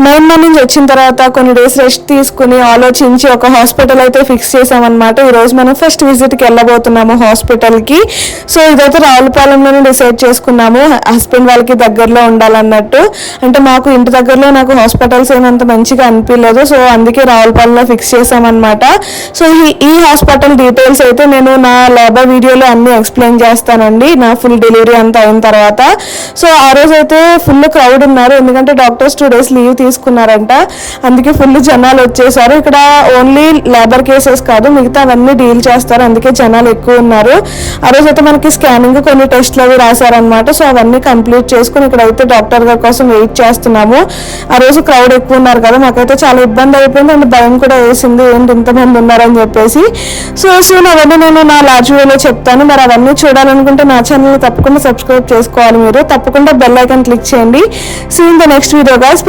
Main నుంచి వచ్చిన తర్వాత కొన్ని డేస్ రెస్ట్ తీసుకుని ఆలోచించి ఒక హాస్పిటల్ అయితే ఫిక్స్ చేసామన్నమాట. ఈరోజు మనం ఫస్ట్ విజిట్కి వెళ్ళబోతున్నాము హాస్పిటల్కి. సో ఇదైతే రావులపాలెంలోనే డిసైడ్ చేసుకున్నాము, హస్బెండ్ వాళ్ళకి దగ్గరలో ఉండాలన్నట్టు. అంటే మాకు ఇంటి దగ్గరలో నాకు హాస్పిటల్స్ ఏమంత మంచిగా అనిపించలేదు, సో అందుకే రావులపాలెంలో ఫిక్స్ చేసామన్నమాట. సో ఈ హాస్పిటల్ డీటెయిల్స్ అయితే నేను నా లేబర్ వీడియోలో అన్నీ ఎక్స్ప్లెయిన్ చేస్తానండి, నా ఫుల్ డెలివరీ అంతా అయిన తర్వాత. సో ఆ రోజు అయితే ఫుల్ క్రౌడ్ ఉన్నారు, ఎందుకంటే డాక్టర్స్ 2 days లీవ్ తీసుకున్నారంట, అందుకే ఫుల్ జనాలు వచ్చేసారు. ఇక్కడ ఓన్లీ లేబర్ కేసెస్ కాదు, మిగతా అవన్నీ డీల్ చేస్తారు, అందుకే జనాలు ఎక్కువ ఉన్నారు. ఆ రోజు అయితే మనకి స్కానింగ్ కొన్ని టెస్ట్లు అవి రాశారనమాట. సో అవన్నీ కంప్లీట్ చేసుకుని ఇక్కడైతే డాక్టర్ గారి కోసం వెయిట్ చేస్తున్నాము. ఆ రోజు క్రౌడ్ ఎక్కువ ఉన్నారు కదా, మాకైతే చాలా ఇబ్బంది అయిపోయింది అండ్ భయం కూడా వేసింది, ఏంటి ఇంతమంది ఉన్నారని చెప్పేసి. సో అవన్నీ నేను నా లార్జ్ వీడియోలో చెప్తాను. మరి అవన్నీ చూడాలనుకుంటే నా ఛానల్ తప్పకుండా సబ్స్క్రైబ్ చేసుకోవాలి, మీరు తప్పకుండా బెల్ ఐకాన్ క్లిక్ చేయండి. See in the next video guys.